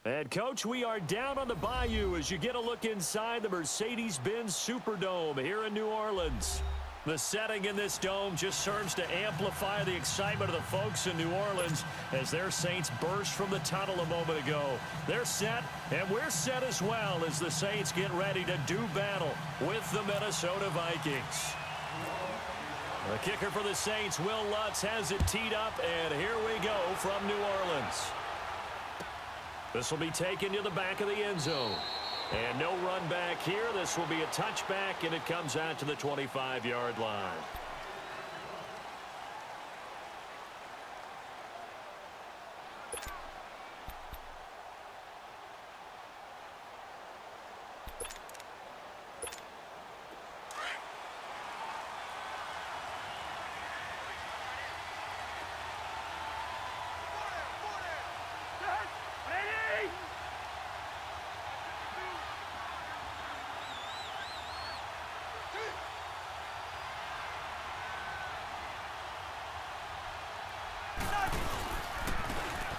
And, Coach, we are down on the bayou as you get a look inside the Mercedes-Benz Superdome here in New Orleans. The setting in this dome just serves to amplify the excitement of the folks in New Orleans as their Saints burst from the tunnel a moment ago. They're set, and we're set as well as the Saints get ready to do battle with the Minnesota Vikings. The kicker for the Saints, Will Lutz, has it teed up, and here we go from New Orleans. This will be taken to the back of the end zone. And no run back here. This will be a touchback, and it comes out to the 25-yard line.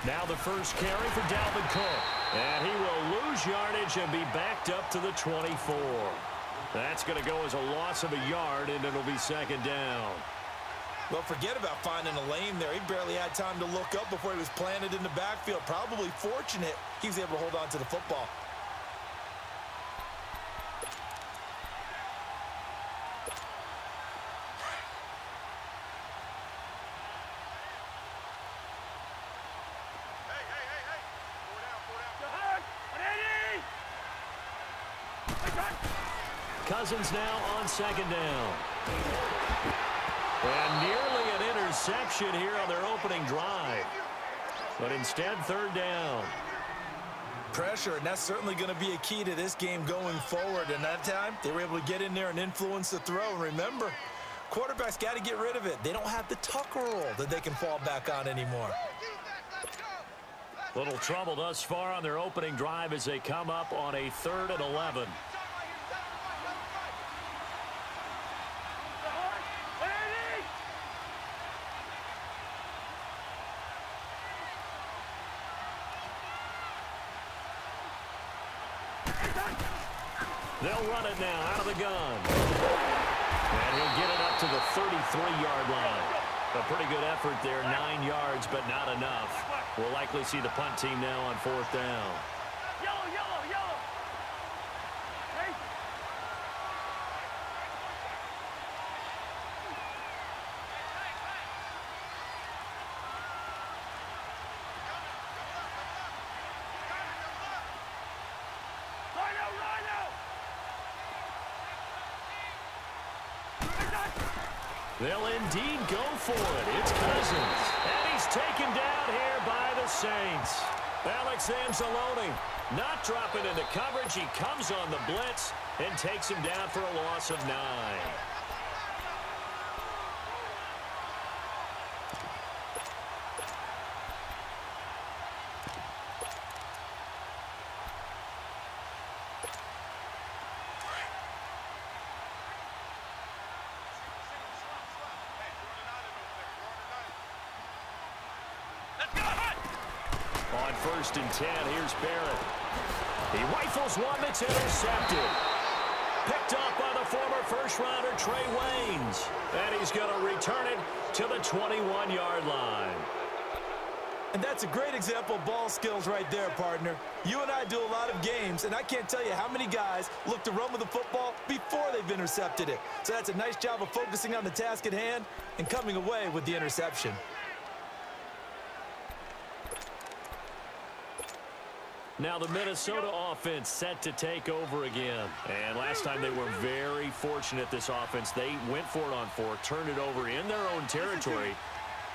Now the first carry for Dalvin Cook. And he will lose yardage and be backed up to the 24. That's going to go as a loss of a yard, and it'll be second down. Well, forget about finding a lane there. He barely had time to look up before he was planted in the backfield. Probably fortunate he was able to hold on to the football. Cousins now on second down. And nearly an interception here on their opening drive. But instead, third down. Pressure, and that's certainly going to be a key to this game going forward. And that time, they were able to get in there and influence the throw. And remember, quarterbacks got to get rid of it. They don't have the tuck rule that they can fall back on anymore. Little trouble thus far on their opening drive as they come up on a 3rd and 11. They'll run it now out of the gun. And he'll get it up to the 33-yard line. A pretty good effort there, 9 yards, but not enough. We'll likely see the punt team now on 4th down. Yellow, yellow, yellow. Hey. They'll indeed go for it. It's Cousins. And he's taken down here by the Saints. Alex Anzalone not dropping into coverage. He comes on the blitz and takes him down for a loss of 9. On 1st and 10, here's Barrett. He rifles one that's intercepted. Picked off by the former first-rounder Trey Waynes. And he's going to return it to the 21-yard line. And that's a great example of ball skills right there, partner. You and I do a lot of games, and I can't tell you how many guys look to run with the football before they've intercepted it. So that's a nice job of focusing on the task at hand and coming away with the interception. Now the Minnesota offense set to take over again. And last time they were very fortunate, this offense. They went for it on 4, turned it over in their own territory,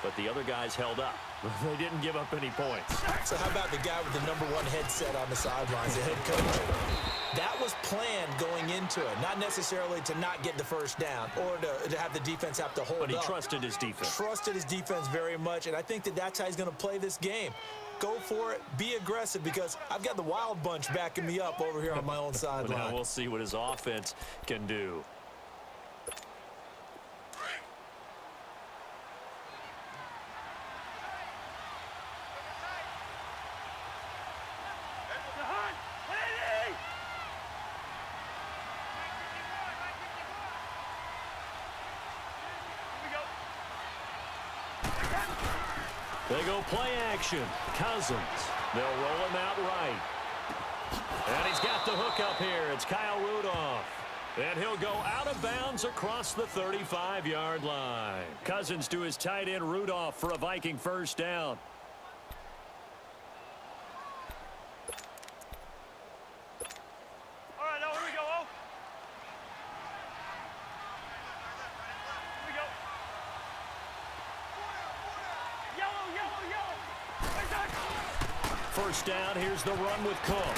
but the other guys held up. They didn't give up any points. So how about the guy with the #1 headset on the sidelines, the head coach? That was planned going into it, not necessarily to not get the first down or to have the defense have to hold up. But he trusted his defense. Trusted his defense very much, and I think that's how he's going to play this game. Go for it, be aggressive, because I've got the wild bunch backing me up over here on my own sideline. Now we'll see what his offense can do. They go play action. Cousins. They'll roll him out right. And he's got the hook up here. It's Kyle Rudolph. And he'll go out of bounds across the 35-yard line. Cousins to his tight end Rudolph for a Viking first down. All right, now here we go, oh. Here we go. Yellow, yellow, yellow. Right back. First down, here's the run with Cook.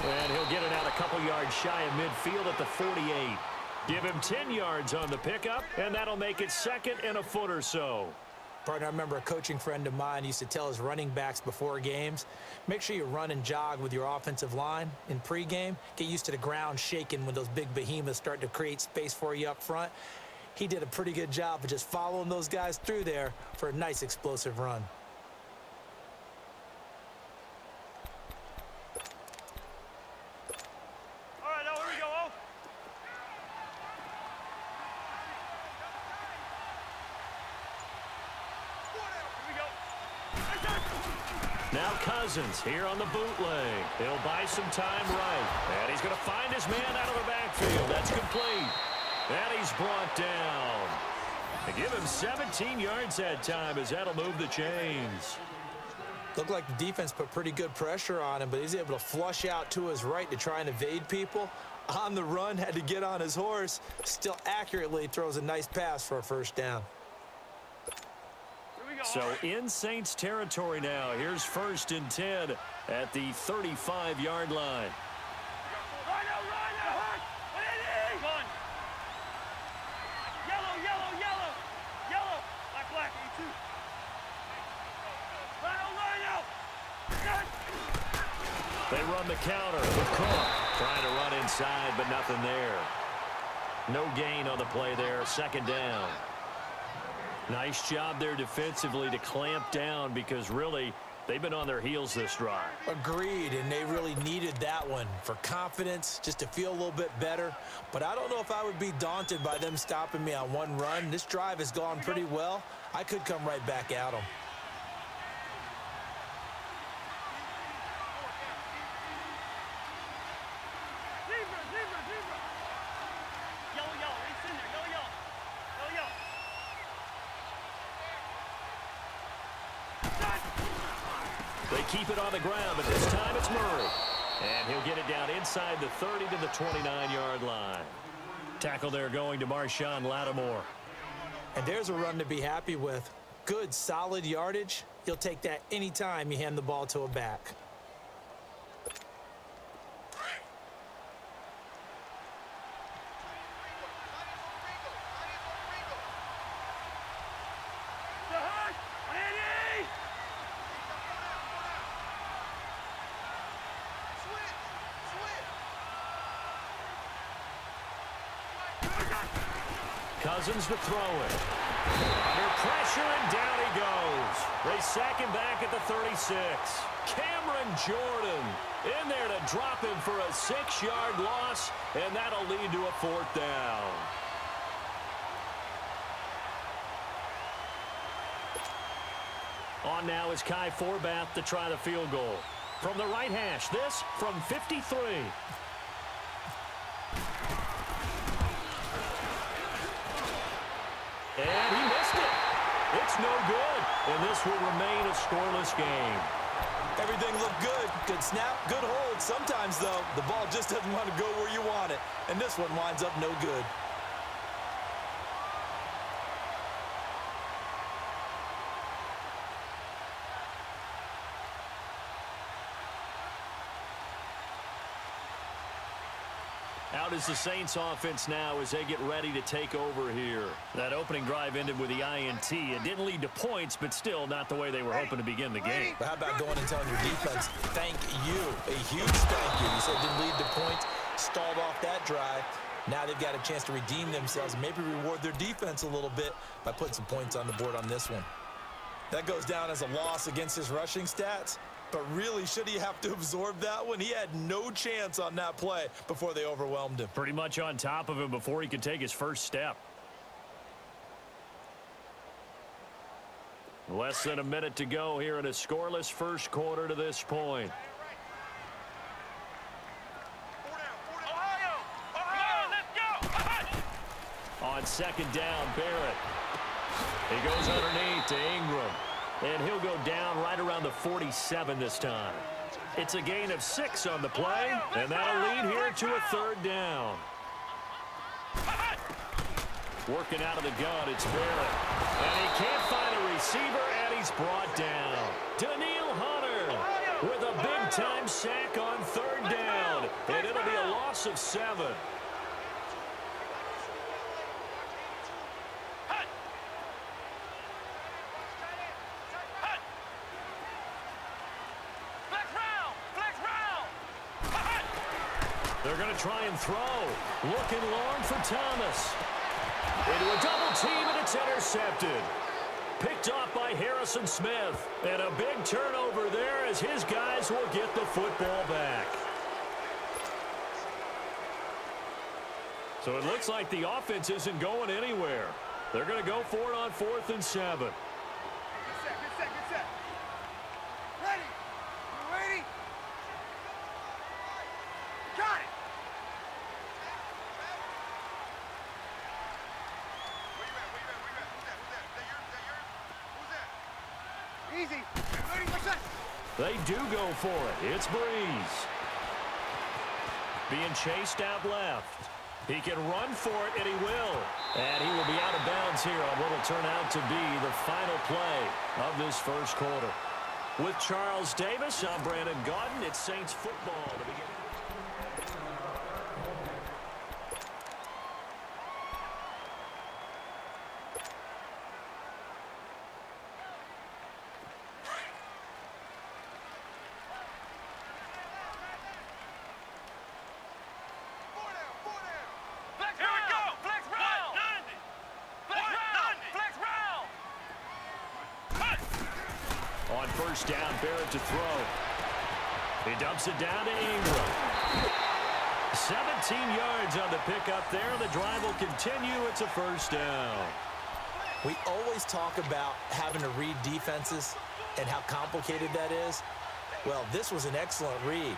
And he'll get it out a couple yards shy of midfield at the 48. Give him 10 yards on the pickup, and that'll make it second and a foot or so. Partner, I remember a coaching friend of mine used to tell his running backs before games, make sure you run and jog with your offensive line in pregame. Get used to the ground shaking when those big behemoths start to create space for you up front. He did a pretty good job of just following those guys through there for a nice explosive run. Now Cousins here on the bootleg. He'll buy some time right. And he's going to find his man out of the backfield. That's complete. And he's brought down. They give him 17 yards that time as that'll move the chains. Looked like the defense put pretty good pressure on him, but he's able to flush out to his right to try and evade people. On the run, had to get on his horse. Still accurately throws a nice pass for a first down. So in Saints territory now. Here's 1st and 10 at the 35-yard line. Run out, run out. Run. Yellow, yellow, yellow. Yellow. Black, black. E2. Line out. They run the counter with Cook. Trying to run inside, but nothing there. No gain on the play there. Second down. Nice job there defensively to clamp down because really they've been on their heels this drive. Agreed, and they really needed that one for confidence, just to feel a little bit better. But I don't know if I would be daunted by them stopping me on one run. This drive has gone pretty well. I could come right back at them. They keep it on the ground, but this time it's Murray. And he'll get it down inside the 30 to the 29-yard line. Tackle there going to Marshawn Lattimore. And there's a run to be happy with. Good, solid yardage. You'll take that anytime you hand the ball to a back. Cousins to throw it. Under pressure, and down he goes. They sack him back at the 36. Cameron Jordan in there to drop him for a 6-yard loss, and that'll lead to a 4th down. On now is Kai Forbath to try the field goal. From the right hash, this from 53. And he missed it. It's no good. And this will remain a scoreless game. Everything looked good. Good snap, good hold. Sometimes, though, the ball just doesn't want to go where you want it. And this one winds up no good. Out is the Saints offense now as they get ready to take over here. That opening drive ended with the INT. It didn't lead to points, but still not the way they were hoping to begin the game. But how about going and telling your defense, thank you. A huge thank you. You said it didn't lead to points, stalled off that drive. Now they've got a chance to redeem themselves, maybe reward their defense a little bit by putting some points on the board on this one. That goes down as a loss against his rushing stats. But really, should he have to absorb that one? He had no chance on that play before they overwhelmed him. Pretty much on top of him before he could take his first step. Less than a minute to go here in a scoreless first quarter to this point. On second down, Barrett. He goes underneath to Ingram. And he'll go down right around the 47 this time. It's a gain of 6 on the play, and that'll lead here to a third down. Working out of the gun, it's Barrett. And he can't find a receiver, and he's brought down. Daniil Hunter with a big-time sack on third down. And it'll be a loss of 7. They're going to try and throw. Looking long for Thomas. Into a double team, and it's intercepted. Picked off by Harrison Smith. And a big turnover there as his guys will get the football back. So it looks like the offense isn't going anywhere. They're going to go for it on 4th and 7. Good set. Ready. You ready? Got it. Where you at? Easy. 30%. They do go for it. It's Breeze. Being chased out left. He can run for it, and he will. And he will be out of bounds here on what will turn out to be the final play of this first quarter. With Charles Davis, I'm Brandon Gaudin. It's Saints football to begin. On first down, Barrett to throw. He dumps it down to Ingram. 17 yards on the pickup there. The drive will continue. It's a first down. We always talk about having to read defenses and how complicated that is. Well, this was an excellent read.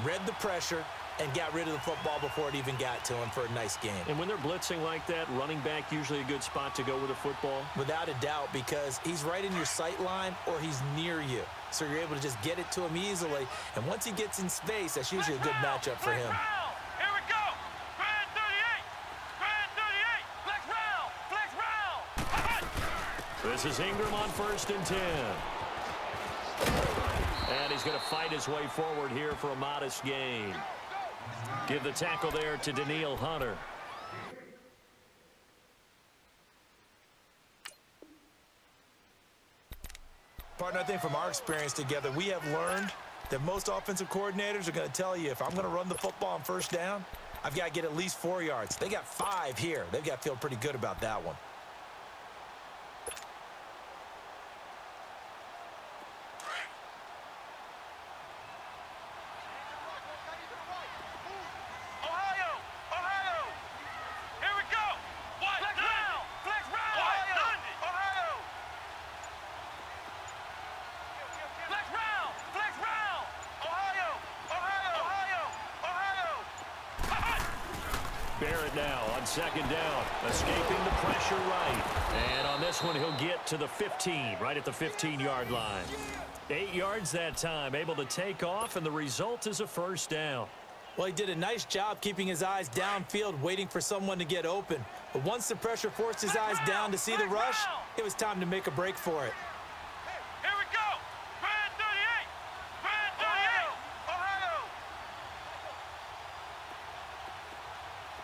Read the pressure and got rid of the football before it even got to him for a nice game. And when they're blitzing like that, running back usually a good spot to go with the football? Without a doubt, because he's right in your sight line or he's near you. So you're able to just get it to him easily. And once he gets in space, that's usually a good matchup for him. Here we go. Grand 38. Flex round. This is Ingram on 1st and 10. And he's going to fight his way forward here for a modest gain. Give the tackle there to Daniil Hunter. Partner, I think from our experience together, we have learned that most offensive coordinators are going to tell you, if I'm going to run the football on first down, I've got to get at least 4 yards. They got 5 here. They've got to feel pretty good about that one. Barrett now on second down, escaping the pressure right. And on this one, he'll get to the 15, right at the 15-yard line. 8 yards that time, able to take off, and the result is a first down. Well, he did a nice job keeping his eyes downfield, waiting for someone to get open. But once the pressure forced his eyes down to see the rush, it was time to make a break for it. Here we go. Grand 38. Grand 38. Ohio.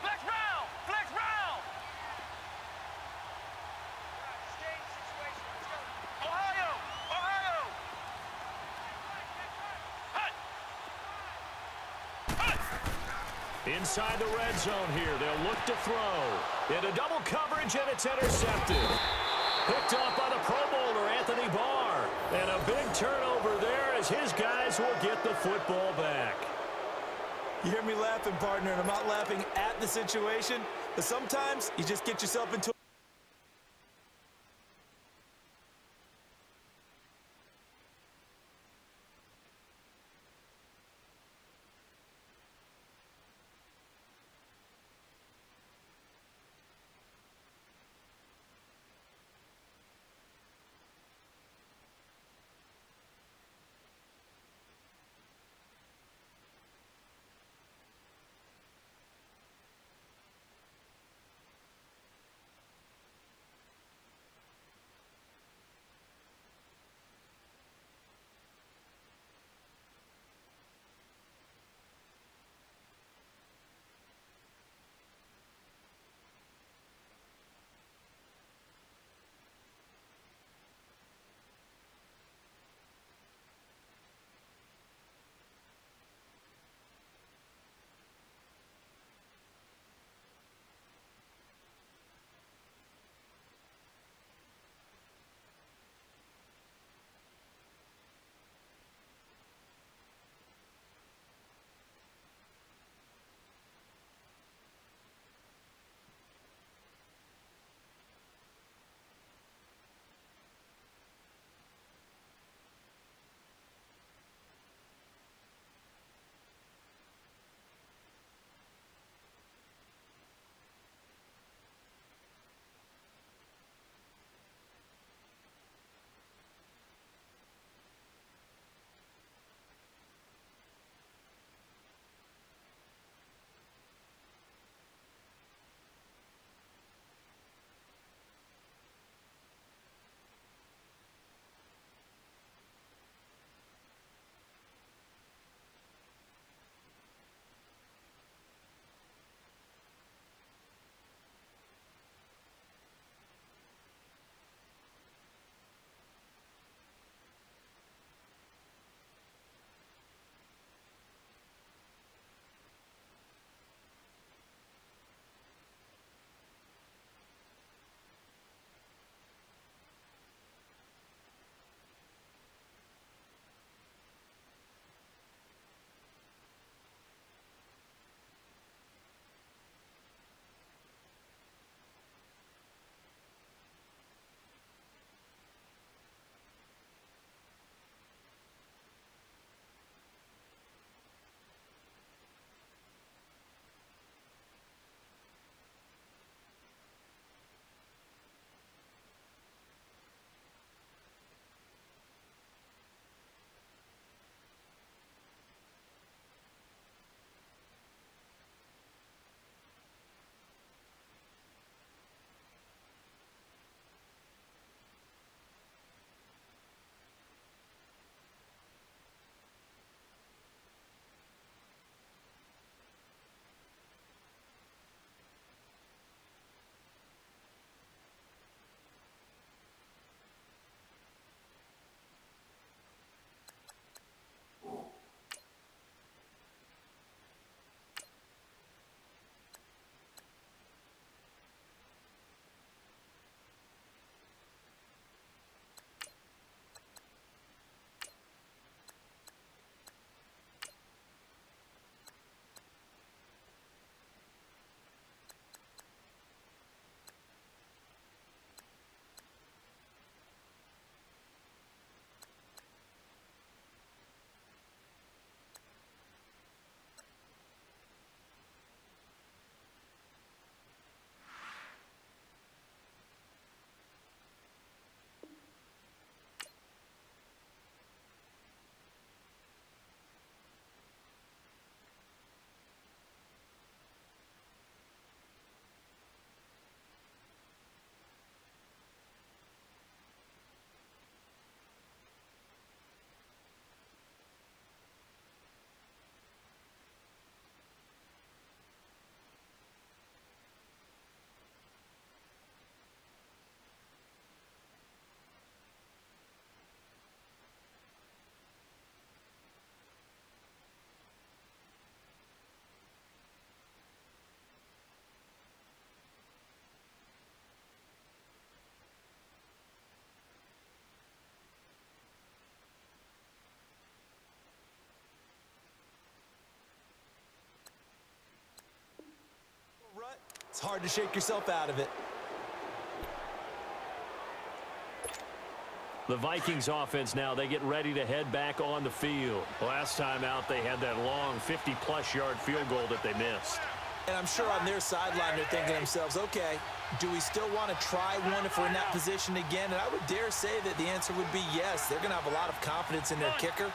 Flex round. Flex round. Ohio. Ohio. Inside the red zone here, they'll look to throw. Into double coverage, and it's intercepted. Picked off by the Pro Bowler, Anthony Barr. And a big turnover there as his guys will get the football back. You hear me laughing, partner, and I'm not laughing at the situation, but sometimes you just get yourself into It's hard to shake yourself out of it. The Vikings offense now, they get ready to head back on the field. Last time out, they had that long 50-plus yard field goal that they missed. And I'm sure on their sideline they're thinking to themselves, okay, do we still want to try one if we're in that position again? And I would dare say that the answer would be yes. They're going to have a lot of confidence in their kicker.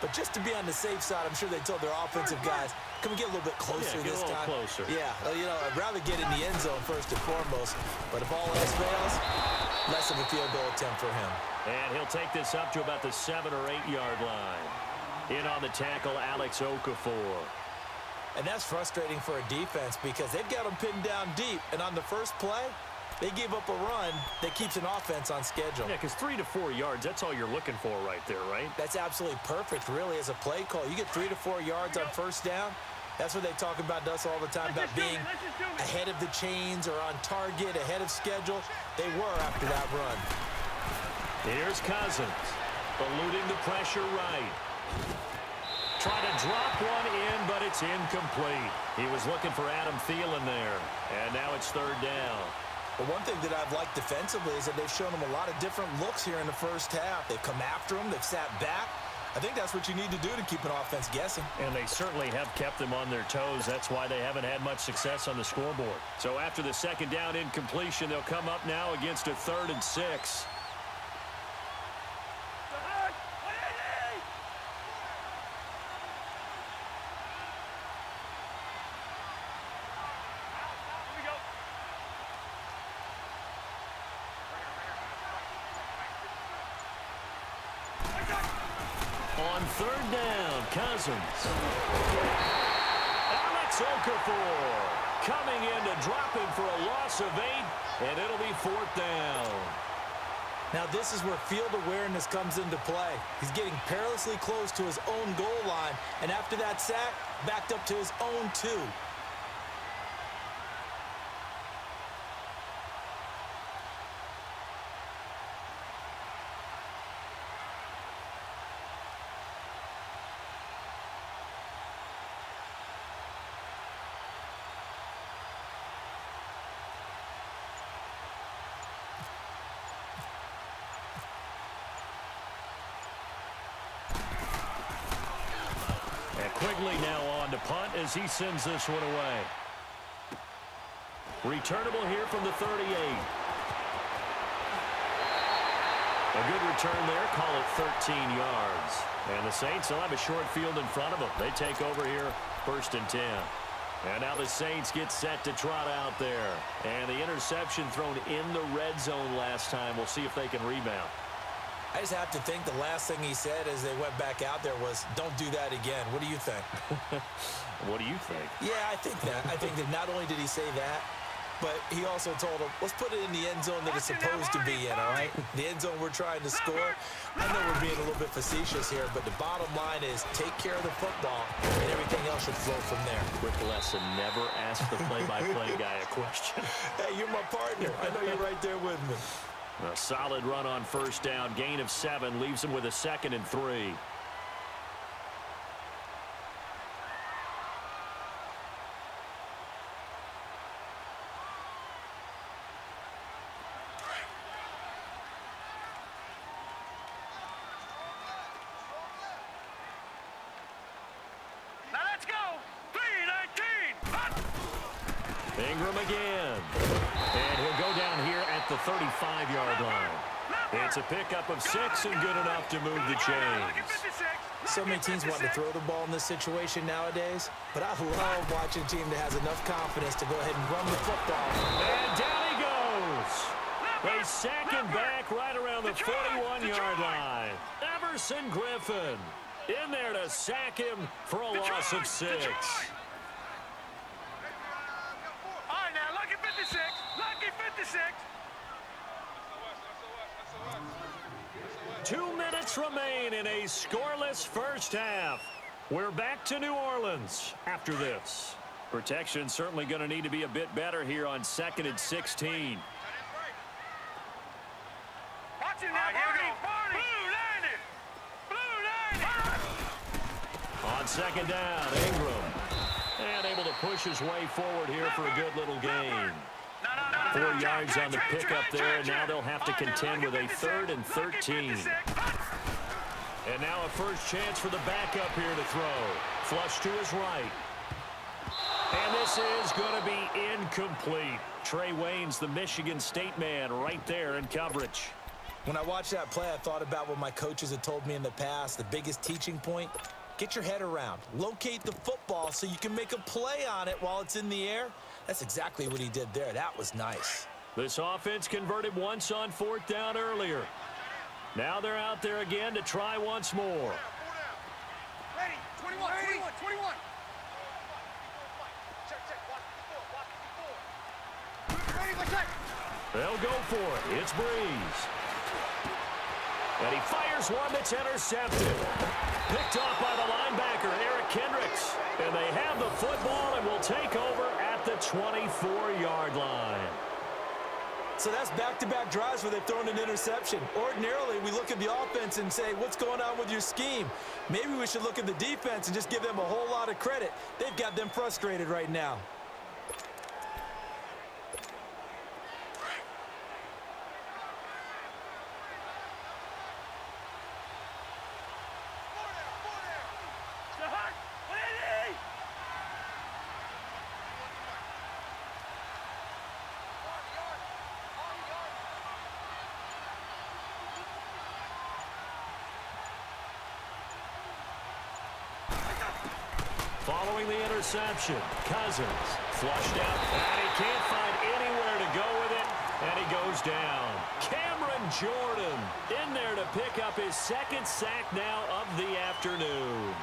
But just to be on the safe side, I'm sure they told their offensive guys, can we get a little bit closer this time? Closer. Yeah, well, you know, I'd rather get in the end zone first and foremost. But if all else fails, less of a field goal attempt for him. And he'll take this up to about the 7- or 8-yard line. In on the tackle, Alex Okafor. And that's frustrating for a defense because they've got them pinned down deep. And on the first play, they gave up a run that keeps an offense on schedule. Yeah, because 3 to 4 yards, that's all you're looking for right there, right? That's absolutely perfect, really, as a play call. You get 3 to 4 yards on first down. That's what they talk about us all the time, about being ahead of the chains or on target, ahead of schedule. They were after that run. Here's Cousins, eluding the pressure right. Trying to drop one in, but it's incomplete. He was looking for Adam Thielen there, and now it's 3rd down. But one thing that I've liked defensively is that they've shown him a lot of different looks here in the first half. They've come after him. They've sat back. I think that's what you need to do to keep an offense guessing. And they certainly have kept them on their toes. That's why they haven't had much success on the scoreboard. So after the 2nd down incompletion, they'll come up now against a 3rd and 6. On 3rd down, Cousins. Alex Okafor coming in to drop him for a loss of 8, and it'll be 4th down. Now this is where field awareness comes into play. He's getting perilously close to his own goal line, and after that sack, backed up to his own 2. Quigley now on to punt as he sends this one away. Returnable here from the 38. A good return there. Call it 13 yards. And the Saints will have a short field in front of them. They take over here 1st and 10. And now the Saints get set to trot out there. And the interception thrown in the red zone last time. We'll see if they can rebound. I just have to think the last thing he said as they went back out there was, don't do that again. What do you think? What do you think? Yeah, I think that. I think that not only did he say that, but he also told him, let's put it in the end zone that it's supposed to be in, all right? The end zone we're trying to score. I know we're being a little bit facetious here, but the bottom line is take care of the football, and everything else should flow from there. Quick lesson, never ask the play-by-play guy a question. Hey, you're my partner. I know you're right there with me. A solid run on 1st down. Gain of 7 leaves him with a 2nd and 3. Now let's go. 3-19. Ingram again. And he'll go down here at the 35-yard line. It's a pickup of 6 and good enough to move the chains. So many teams want to throw the ball in this situation nowadays, but I love watching a team that has enough confidence to go ahead and run the football. And down he goes. They sack him back right around the 41-yard line. Everson Griffin in there to sack him for a loss of 6. All right, now, lucky 56. Lucky 56. 2 minutes remain in a scoreless first half. We're back to New Orleans after this. Protection certainly going to need to be a bit better here on 2nd and 16. Watch it now, Barney. Blue 90. Blue 90. On 2nd down, Ingram. And able to push his way forward here for a good little gain. 4 yards on the pickup there, and now they'll have to contend with a 3rd and 13. And now a first chance for the backup here to throw. Flush to his right. And this is going to be incomplete. Trey Wayne's the Michigan State man right there in coverage. When I watched that play, I thought about what my coaches had told me in the past. The biggest teaching point, get your head around. Locate the football so you can make a play on it while it's in the air. That's exactly what he did there. That was nice. This offense converted once on 4th down earlier. Now they're out there again to try once more. Ready, 21, 21, 21. They'll go for it. It's Breeze. And he fires one that's intercepted. Picked off by the linebacker, Eric Kendricks. And they have the football and will take over at the 24-yard line. So that's back-to-back drives where they've thrown an interception. Ordinarily, we look at the offense and say, what's going on with your scheme? Maybe we should look at the defense and just give them a whole lot of credit. They've got them frustrated right now. Following the interception, Cousins flushed out, and he can't find anywhere to go with it, and he goes down. Cameron Jordan in there to pick up his 2nd sack now of the afternoon.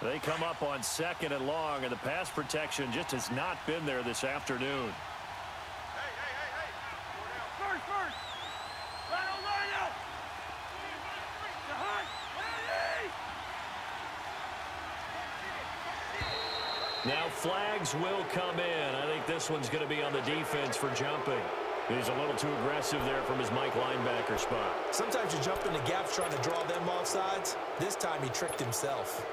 They come up on 2nd and long, and the pass protection just has not been there this afternoon. Now flags will come in. I think this one's going to be on the defense for jumping. He's a little too aggressive there from his Mike linebacker spot. Sometimes you jump into gaps trying to draw them off sides. This time he tricked himself.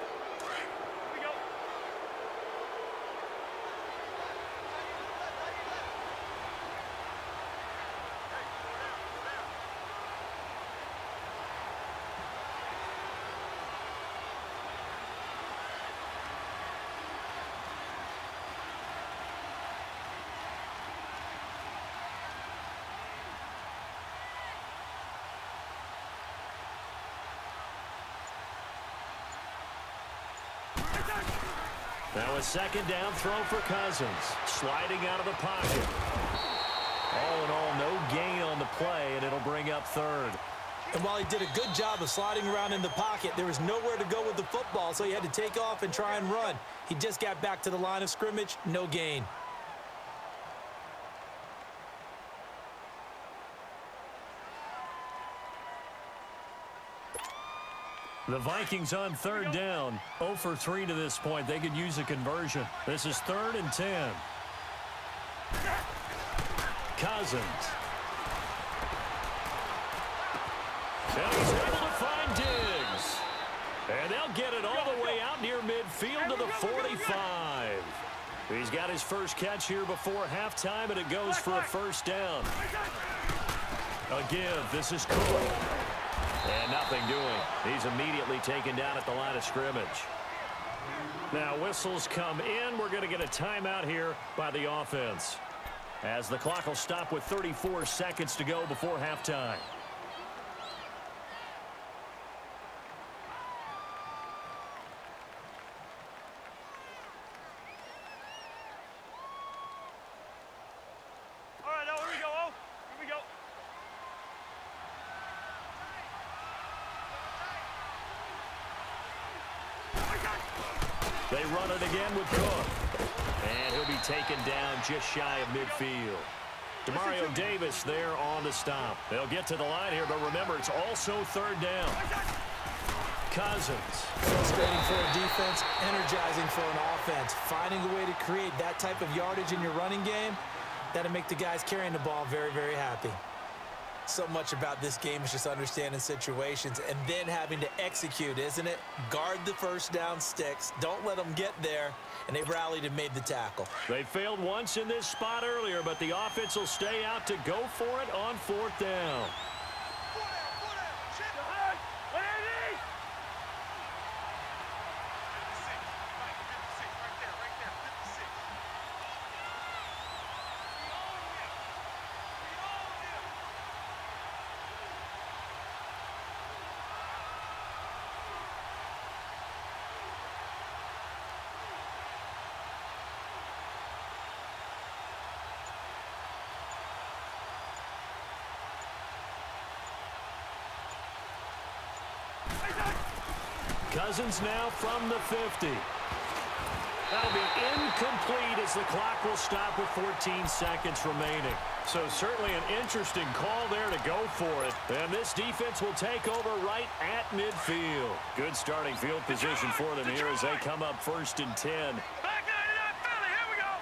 Now a 2nd down throw for Cousins. Sliding out of the pocket. All in all, no gain on the play, and it'll bring up 3rd. And while he did a good job of sliding around in the pocket, there was nowhere to go with the football, so he had to take off and try and run. He just got back to the line of scrimmage, no gain. The Vikings on 3rd down, 0 for 3 to this point. They could use a conversion. This is 3rd and 10. Cousins. And he's able to find Diggs. And they'll get it all the way out near midfield to the 45. He's got his first catch here before halftime, and it goes for a 1st down. A give. This is Cook. And nothing doing. He's immediately taken down at the line of scrimmage. Now whistles come in. We're going to get a timeout here by the offense, as the clock will stop with 34 seconds to go before halftime. All right, now here we go, oh. Here we go. They run it again with Cook. And he'll be taken down just shy of midfield. Demario Davis there on the stop. They'll get to the line here, but remember, it's also 3rd down. Cousins. Frustrating for a defense, energizing for an offense. Finding a way to create that type of yardage in your running game, that'll make the guys carrying the ball very, very happy. So much about this game is just understanding situations and then having to execute, isn't it? Guard the first down sticks. Don't let them get there. And they rallied and made the tackle. They failed once in this spot earlier, but the offense will stay out to go for it on 4th down. Cousins now from the 50. That'll be incomplete as the clock will stop with 14 seconds remaining. So certainly an interesting call there to go for it. And this defense will take over right at midfield. Good starting field position for them here as they come up 1st and 10. Back 99 Philly, here we go.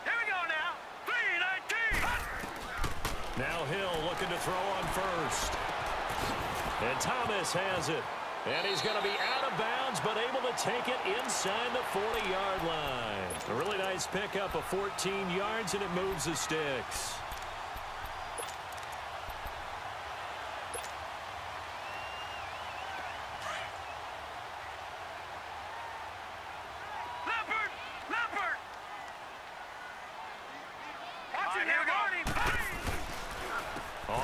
Here we go now. 3-19. Now Hill looking to throw on 1st. And Thomas has it. And he's going to be out of bounds, but able to take it inside the 40-yard line. A really nice pickup of 14 yards, and it moves the sticks. Leopard! Leopard! Watch it now, Marty!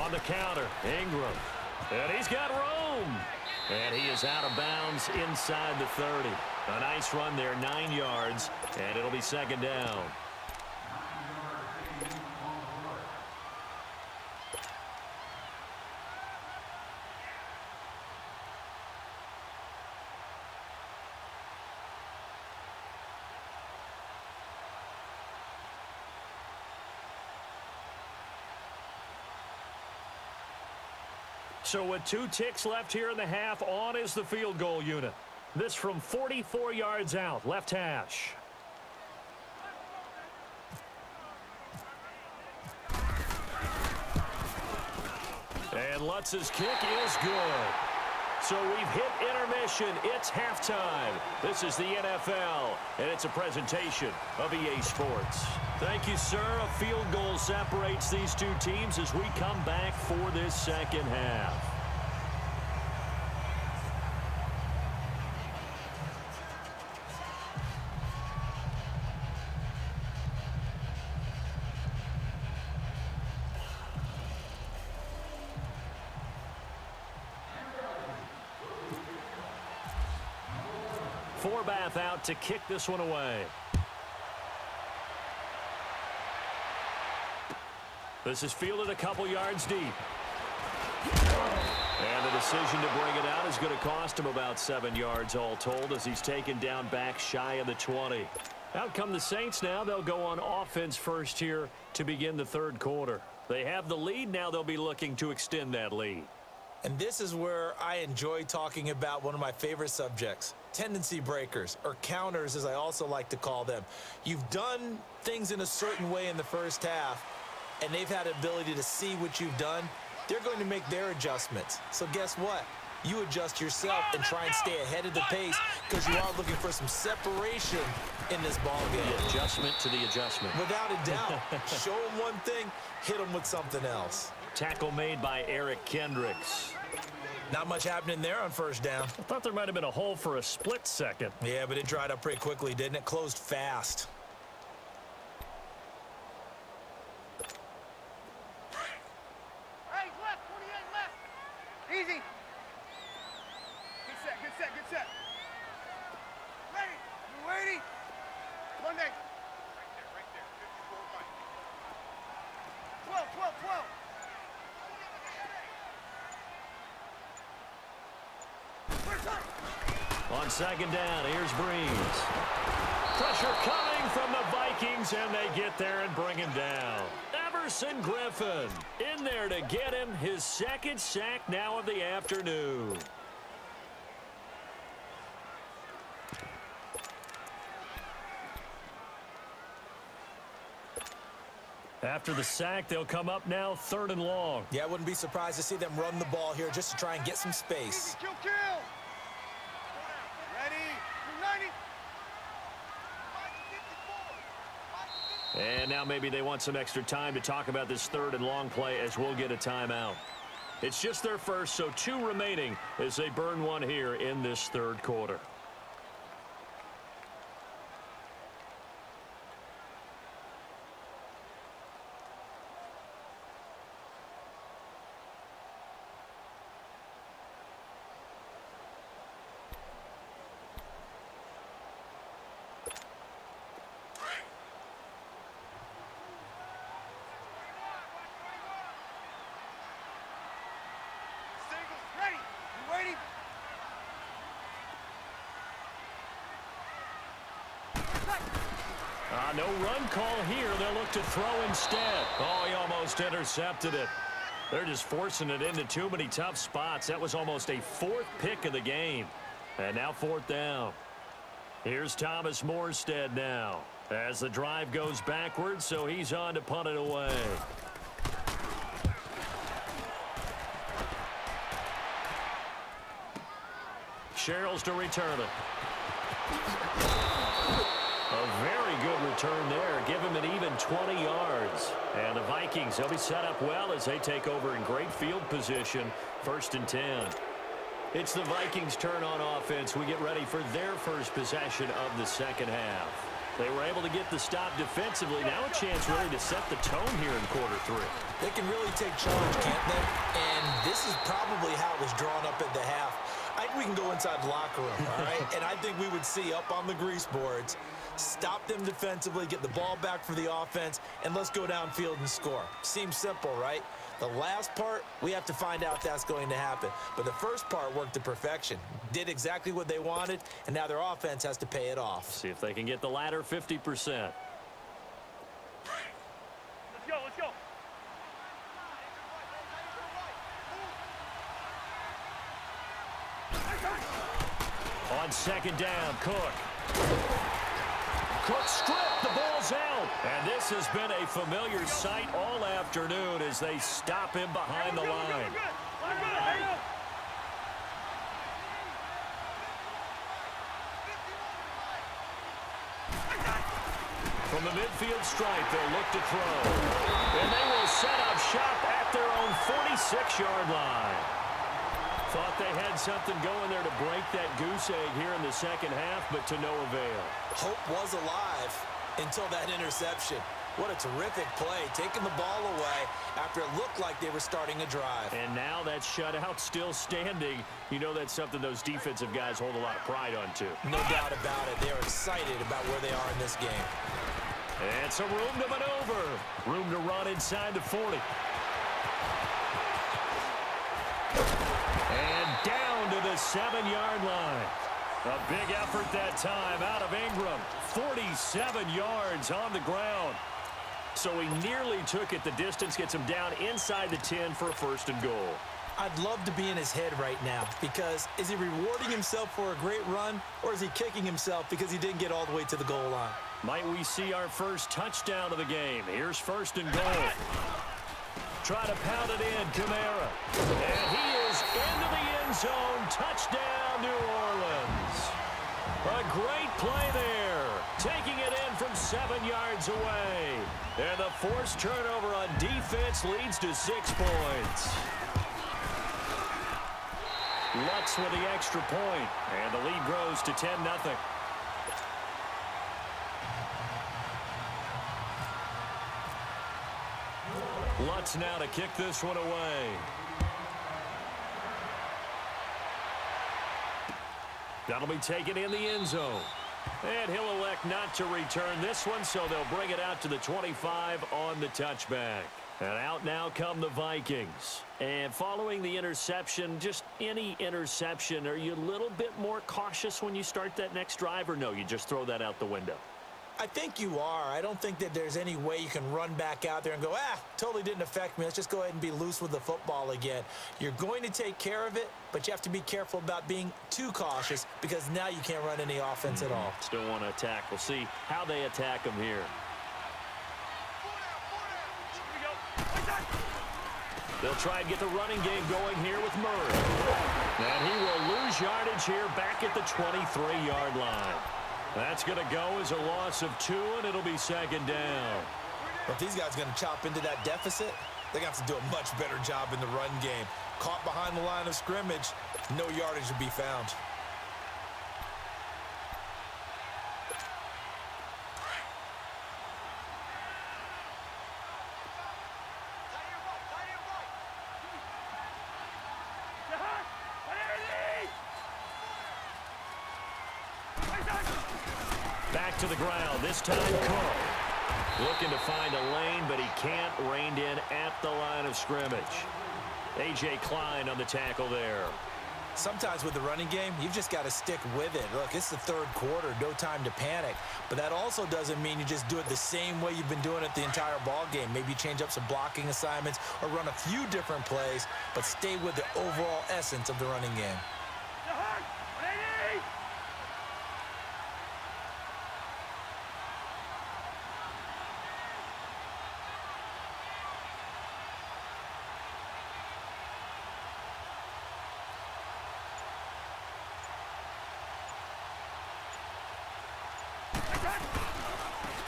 On the counter, Ingram. And he's got Rome. And he is out of bounds inside the 30. A nice run there, 9 yards, and it'll be 2nd down. So with 2 ticks left here in the half, on is the field goal unit. This from 44 yards out, left hash. And Lutz's kick is good. So we've hit intermission. It's halftime. This is the NFL, and it's a presentation of EA Sports. Thank you, sir. A field goal separates these 2 teams as we come back for this 2nd half. Forbath out to kick this one away. This is fielded a couple yards deep. And the decision to bring it out is going to cost him about 7 yards all told as he's taken down back shy of the 20. Out come the Saints now. They'll go on offense first here to begin the 3rd quarter. They have the lead. Now they'll be looking to extend that lead. And this is where I enjoy talking about one of my favorite subjects, tendency breakers, or counters as I also like to call them. You've done things in a certain way in the first half, and they've had the ability to see what you've done. They're going to make their adjustments. So guess what? You adjust yourself and try and stay ahead of the pace because you are looking for some separation in this ball game. The adjustment to the adjustment. Without a doubt. Show them one thing, hit them with something else. Tackle made by Eric Kendricks. Not much happening there on 1st down. I thought there might have been a hole for a split second. Yeah, but it dried up pretty quickly, didn't it? Closed fast. Hey, left, 28 left. Easy. Good set, good set, good set. Ready. You ready? Monday. Right there. 54 right. 12, 12, 12. On 2nd down, here's Breeze. Pressure coming from the Vikings, and they get there and bring him down. Everson Griffin in there to get him his 2nd sack now of the afternoon. After the sack, they'll come up now 3rd and long. Yeah, I wouldn't be surprised to see them run the ball here just to try and get some space. Kill. Ready? 90. And now maybe they want some extra time to talk about this 3rd and long play as we'll get a timeout. It's just their first, so 2 remaining as they burn one here in this 3rd quarter. No run call here. They'll look to throw instead. Oh, he almost intercepted it. They're just forcing it into too many tough spots. That was almost a 4th pick of the game. And now 4th down. Here's Thomas Morstead now as the drive goes backwards, so he's on to punt it away. Sherrills to return it. A very good return there. Give him an even 20 yards. And the Vikings, they'll be set up well as they take over in great field position. 1st and 10. It's the Vikings' turn on offense. We get ready for their first possession of the 2nd half. They were able to get the stop defensively. Now a chance really to set the tone here in quarter 3. They can really take charge, can't they? And this is probably how it was drawn up at the half. I think we can go inside the locker room, all right? And I think we would see up on the grease boards, stop them defensively, get the ball back for the offense, and let's go downfield and score. Seems simple, right? The last part, we have to find out if that's going to happen. But the first part worked to perfection. Did exactly what they wanted, and now their offense has to pay it off. See if they can get the latter 50%. Let's go. On 2nd down, Cook. Cook stripped, the ball's out. And this has been a familiar sight all afternoon as they stop him behind the line. From the midfield stripe, they'll look to throw. And they will set up shop at their own 46-yard line. Thought they had something going there to break that goose egg here in the 2nd half, but to no avail. Hope was alive until that interception. What a terrific play, taking the ball away after it looked like they were starting a drive. And now that shutout still standing. You know that's something those defensive guys hold a lot of pride on, too. No doubt about it. They are excited about where they are in this game. And some room to maneuver. Room to run inside the 40. And down to the 7-yard line. A big effort that time out of Ingram. 47 yards on the ground. So he nearly took it the distance, gets him down inside the 10 for a 1st and goal. I'd love to be in his head right now because is he rewarding himself for a great run or is he kicking himself because he didn't get all the way to the goal line? Might we see our first touchdown of the game? Here's 1st and goal. Try to pound it in, Kamara. And he is into the end zone. Touchdown, New Orleans. A great play there. Taking it in from 7 yards away. And the forced turnover on defense leads to 6 points. Lutz with the extra point. And the lead grows to 10-0. Lutz now to kick this one away. That'll be taken in the end zone. And he'll elect not to return this one, so they'll bring it out to the 25 on the touchback. And out now come the Vikings. And following the interception, just any interception, are you a little bit more cautious when you start that next drive, or no, you just throw that out the window? I think you are. I don't think that there's any way you can run back out there and go, totally didn't affect me. Let's just go ahead and be loose with the football again. You're going to take care of it, but you have to be careful about being too cautious because now you can't run any offense at all. Still want to attack. We'll see how they attack them here. He'll try and get the running game going here with Murray. And he will lose yardage here back at the 23-yard line. That's going to go as a loss of 2, and it'll be second down. If these guys are going to chop into that deficit, they're going to have to do a much better job in the run game. Caught behind the line of scrimmage, no yardage to be found. Back to the ground, this time Cook. Looking to find a lane, but he can't. Reined in at the line of scrimmage. A.J. Klein on the tackle there. Sometimes with the running game, you've just got to stick with it. Look, it's the third quarter, no time to panic. But that also doesn't mean you just do it the same way you've been doing it the entire ball game. Maybe change up some blocking assignments or run a few different plays, but stay with the overall essence of the running game.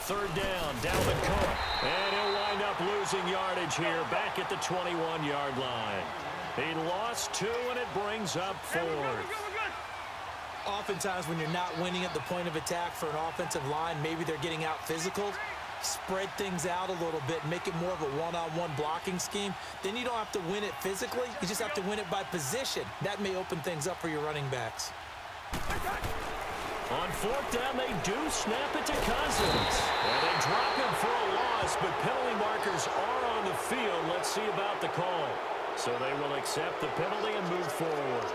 Third down, Dalvin Cook. And he'll wind up losing yardage here back at the 21-yard line. He lost 2, and it brings up 4th. Oftentimes when you're not winning at the point of attack for an offensive line, maybe they're getting out physical, spread things out a little bit, make it more of a one-on-one blocking scheme. Then you don't have to win it physically. You just have to win it by position. That may open things up for your running backs. On 4th down, they do snap it to Cousins. And they drop him for a loss, but penalty markers are on the field. Let's see about the call. So they will accept the penalty and move forward.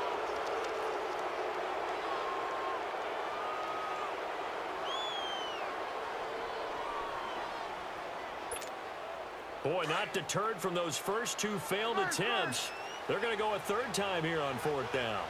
Boy, not deterred from those first 2 failed attempts. They're going to go a 3rd time here on 4th down.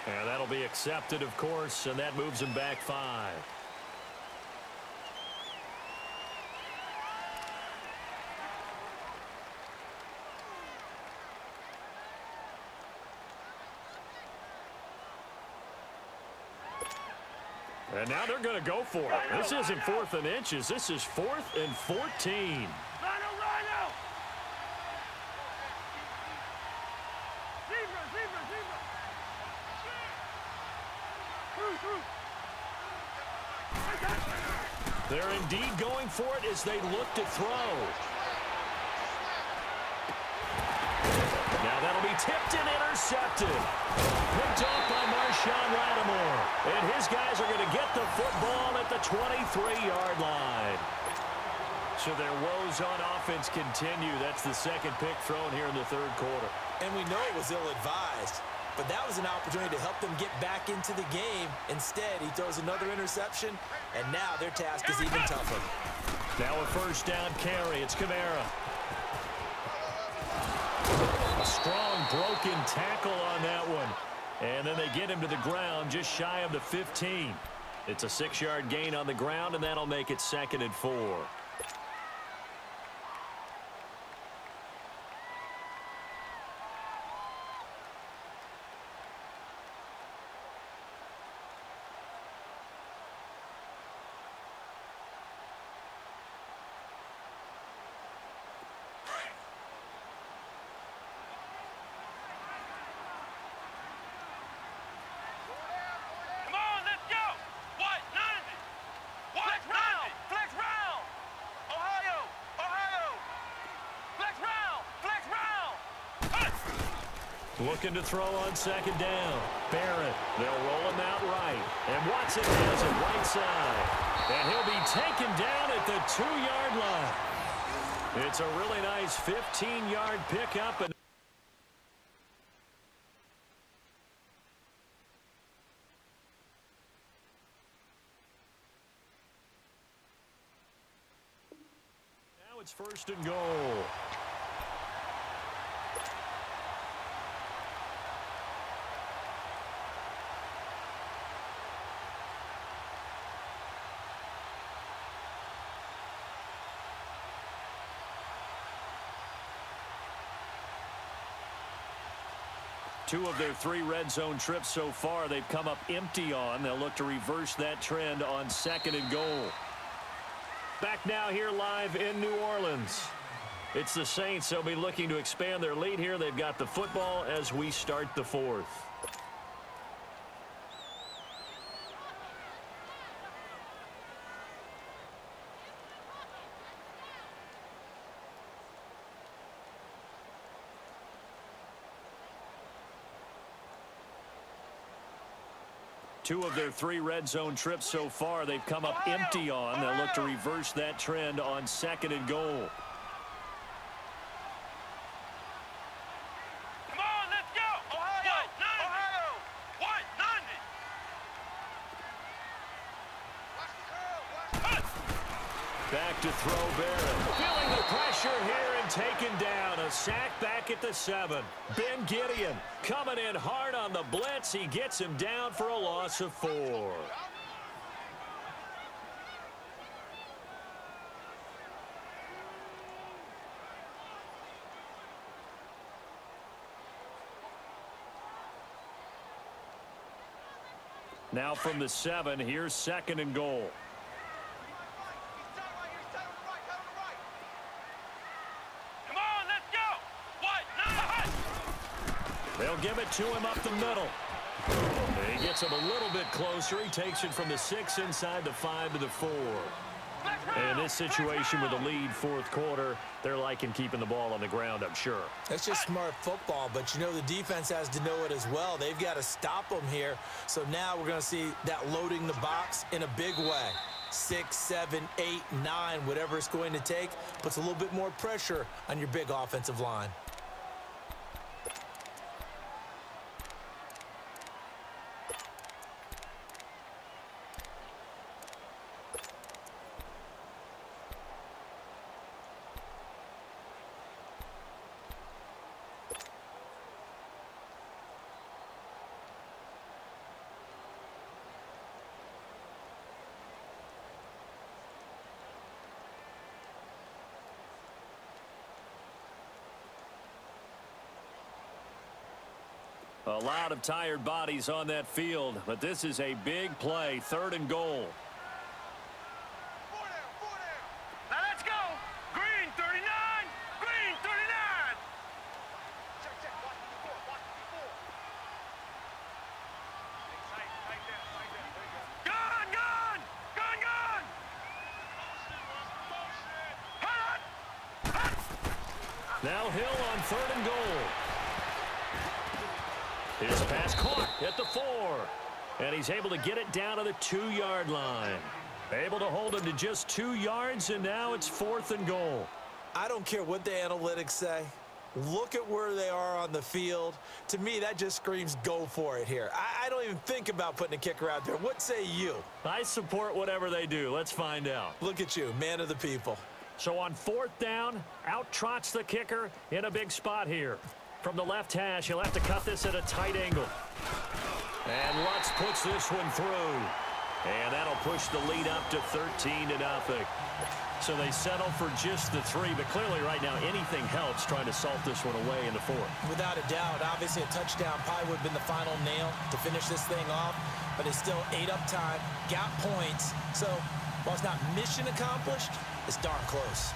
And that'll be accepted, of course, and that moves him back 5. And now they're going to go for it. This isn't 4th and inches. This is 4th and 14. They're indeed going for it as they look to throw. Now that'll be tipped and intercepted. Picked off by Marshawn Lattimore. And his guys are going to get the football at the 23-yard line. So their woes on offense continue. That's the second pick thrown here in the 3rd quarter. And we know it was ill-advised. But that was an opportunity to help them get back into the game. Instead, he throws another interception, and now their task is even tougher. Now a 1st down carry. It's Kamara. A strong broken tackle on that one. And then they get him to the ground just shy of the 15. It's a 6-yard gain on the ground, and that'll make it 2nd and 4. Looking to throw on 2nd down. Barrett, they'll roll him out right. And Watson has it right side. And he'll be taken down at the 2-yard line. It's a really nice 15-yard pickup. And now it's 1st and goal. Two of their 3 red zone trips so far, they've come up empty on. They'll look to reverse that trend on 2nd and goal. Back now here live in New Orleans. It's the Saints. They'll be looking to expand their lead here. They've got the football as we start the 4th. Two of their 3 red zone trips so far, they've come up empty on. They'll look to reverse that trend on 2nd and goal. Come on, let's go! Ohio! Ohio! What? None! Back to throw Barrett. Feeling the pressure here and taken down. A sack back at the 7. Ben Gideon coming in hard on the blitz. He gets him down for a loss of 4. Now from the 7, here's 2nd and goal. They'll give it to him up the middle. He gets him a little bit closer. He takes it from the 6 inside the 5 to the 4. And in this situation with the lead 4th quarter, they're liking keeping the ball on the ground, I'm sure. That's just smart football, but you know the defense has to know it as well. They've got to stop them here. So now we're going to see that loading the box in a big way. 6, 7, 8, 9, whatever it's going to take, puts a little bit more pressure on your big offensive line. A lot of tired bodies on that field, but this is a big play. 3rd and goal. Now let's go! Green 39! Green 39! Check, watch the before, watch the before. Tight there. Gun! Gun! Gun, gun! Now Hill on 3rd and goal. His pass caught at the 4. And he's able to get it down to the 2-yard line. Able to hold him to just 2 yards, and now it's 4th and goal. I don't care what the analytics say. Look at where they are on the field. To me, that just screams go for it here. I don't even think about putting a kicker out there. What say you? I support whatever they do. Let's find out. Look at you, man of the people. So on 4th down, out trots the kicker in a big spot here. From the left hash, he'll have to cut this at a tight angle. And Lutz puts this one through. And that'll push the lead up to 13-0. So they settle for just the 3, but clearly right now anything helps trying to salt this one away in the 4th. Without a doubt, obviously a touchdown probably would have been the final nail to finish this thing off, but it's still ate up time, got points. So while it's not mission accomplished, it's darn close.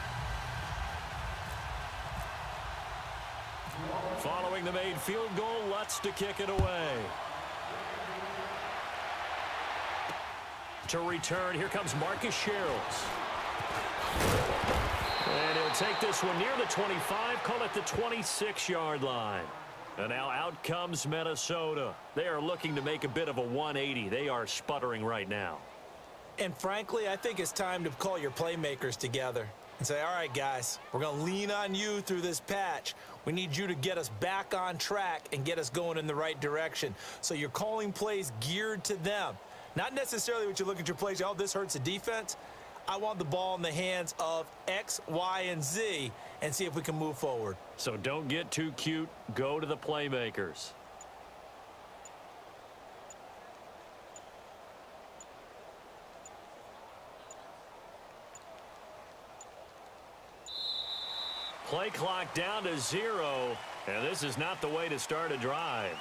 Following the made field goal, Lutz to kick it away. To return, here comes Marcus Sherrills. And he'll take this one near the 25, call it the 26-yard line. And now out comes Minnesota. They are looking to make a bit of a 180. They are sputtering right now. And frankly, I think it's time to call your playmakers together. and say, all right, guys, we're going to lean on you through this patch. We need you to get us back on track and get us going in the right direction. So you're calling plays geared to them. Not necessarily what you look at your plays, oh, this hurts the defense. I want the ball in the hands of X, Y, and Z and see if we can move forward. So don't get too cute. Go to the playmakers. Play clock down to 0, and this is not the way to start a drive.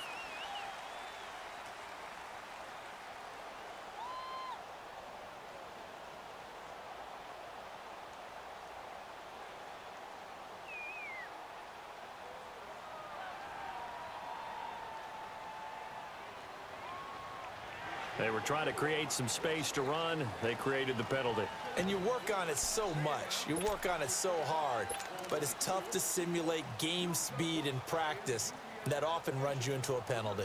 They were trying to create some space to run. They created the penalty. And you work on it so much. You work on it so hard. But it's tough to simulate game speed in practice. That often runs you into a penalty.